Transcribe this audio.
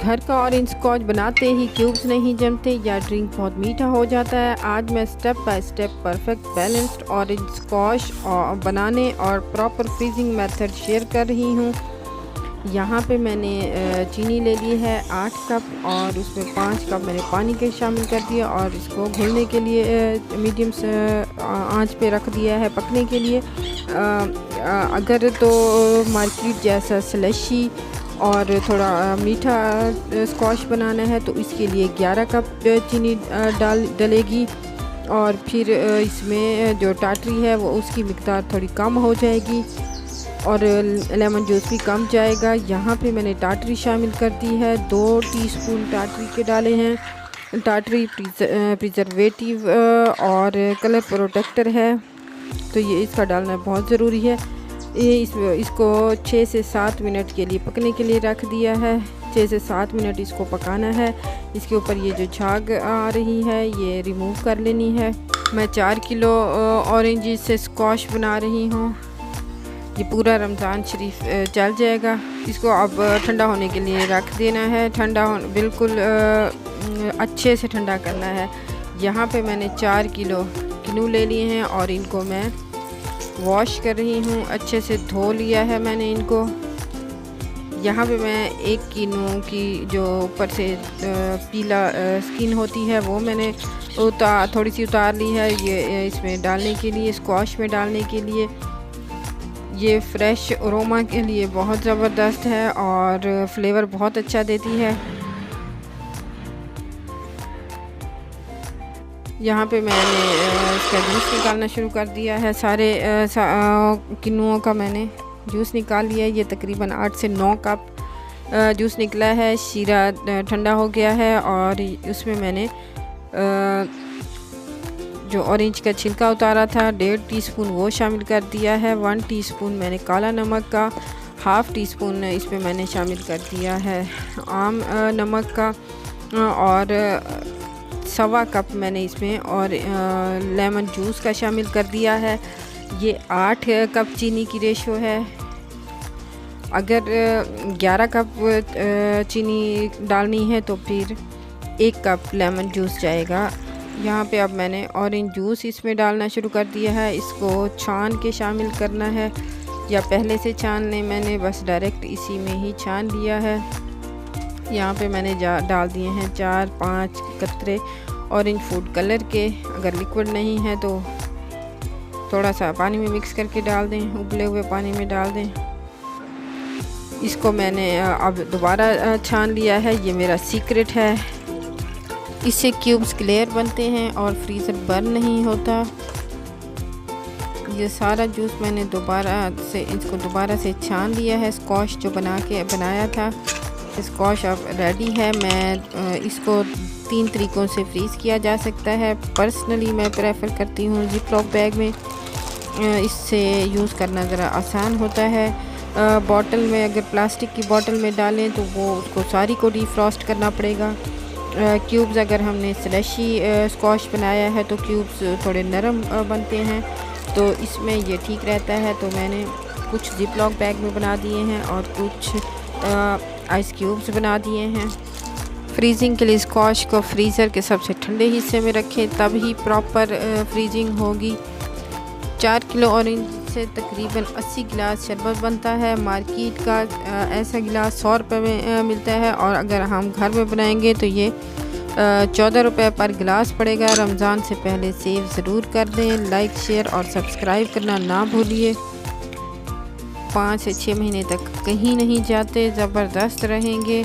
घर का orange scotch बनाते ही क्यूब्स नहीं जमते या ड्रिंक बहुत मीठा हो जाता है। आज मैं step by step perfect balanced orange scotch बनाने और प्रॉपर फ्रीजिंग मेथड शेयर कर रही हूँ। यहाँ पे मैंने चीनी ले ली है 8 कप और उसमें 5 कप मैंने पानी के शामिल कर दिया और इसको घुलने के लिए मीडियम आंच पे रख दिया है पकने के लिए। अगर तो मार्केट जैसा स्लशी और थोड़ा मीठा स्कॉच बनाना है तो इसके लिए 11 कप चीनी डलेगी और फिर इसमें जो टाटरी है वो उसकी मिकदार थोड़ी कम हो जाएगी और लेमन जूस भी कम जाएगा। यहाँ पे मैंने टाटरी शामिल कर दी है, 2 टीस्पून टाटरी के डाले हैं। टाटरी प्रिजर्वेटिव और कलर प्रोटेक्टर है तो ये इसका डालना बहुत ज़रूरी है। ये इसको 6 से 7 मिनट के लिए पकने के लिए रख दिया है। 6 से 7 मिनट इसको पकाना है। इसके ऊपर ये जो झाग आ रही है ये रिमूव कर लेनी है। मैं 4 किलो ऑरेंज से स्कॉश बना रही हूँ। ये पूरा रमज़ान शरीफ चल जाएगा। इसको अब ठंडा होने के लिए रख देना है। ठंडा बिल्कुल अच्छे से ठंडा करना है। यहाँ पे मैंने 4 किलो किनू ले लिए हैं और इनको मैं वॉश कर रही हूँ। अच्छे से धो लिया है मैंने इनको। यहाँ पे मैं 1 किनू की जो ऊपर से पीला स्किन होती है वो मैंने थोड़ी सी उतार ली है। ये इसमें डालने के लिए, स्क्वाश में डालने के लिए। ये फ्रेश अरोमा के लिए बहुत ज़बरदस्त है और फ्लेवर बहुत अच्छा देती है। यहाँ पे मैंने इसका जूस निकालना शुरू कर दिया है। सारे किन्नुओं का मैंने जूस निकाल लिया है। ये तकरीबन 8 से 9 कप जूस निकला है। शीरा ठंडा हो गया है और उसमें मैंने जो ऑरेंज का छिलका उतारा था 1.5 टीस्पून वो शामिल कर दिया है। 1 टीस्पून मैंने काला नमक का, 1/2 टीस्पून इसमें मैंने शामिल कर दिया है आम नमक का और 1.25 कप मैंने इसमें और लेमन जूस का शामिल कर दिया है। ये 8 कप चीनी की रेशो है। अगर 11 कप चीनी डालनी है तो फिर 1 कप लेमन जूस जाएगा। यहाँ पे अब मैंने ऑरेंज जूस इसमें डालना शुरू कर दिया है। इसको छान के शामिल करना है या पहले से छान लें। मैंने बस डायरेक्ट इसी में ही छान लिया है। यहाँ पे मैंने डाल दिए हैं 4-5 कतरे ऑरेंज फूड कलर के। अगर लिक्विड नहीं है तो थोड़ा सा पानी में मिक्स करके डाल दें, उबले हुए पानी में डाल दें। इसको मैंने अब दोबारा छान लिया है। ये मेरा सीक्रेट है। इससे क्यूब्स क्लियर बनते हैं और फ्रीज़र बर्न नहीं होता। ये सारा जूस मैंने इसको दोबारा से छान लिया है। स्कॉश जो बनाया था, स्कॉश अब रेडी है। मैं इसको 3 तरीक़ों से फ्रीज़ किया जा सकता है। पर्सनली मैं प्रेफर करती हूँ ज़िप-लॉक बैग में। इससे यूज़ करना ज़रा आसान होता है। बॉटल में अगर प्लास्टिक की बॉटल में डालें तो वो उसको सारी को डीफ्रॉस्ट करना पड़ेगा। क्यूब्स अगर हमने स्लशी स्कॉश बनाया है तो क्यूब्स थोड़े नरम बनते हैं, तो इसमें ये ठीक रहता है। तो मैंने कुछ ज़िप-लॉक बैग में बना दिए हैं और कुछ आइस क्यूब्स बना दिए हैं। फ्रीजिंग के लिए स्कॉश को फ्रीज़र के सबसे ठंडे हिस्से में रखें, तब ही प्रॉपर फ्रीजिंग होगी। 4 किलो ऑरेंज से तकरीबन 80 गिलास शरबत बनता है। मार्केट का ऐसा गिलास 100 रुपये में मिलता है और अगर हम घर में बनाएंगे तो ये 14 रुपये पर गिलास पड़ेगा। रमज़ान से पहले सेव ज़रूर कर दें। लाइक, शेयर और सब्सक्राइब करना ना भूलिए। 5 से 6 महीने तक कहीं नहीं जाते, ज़बरदस्त रहेंगे।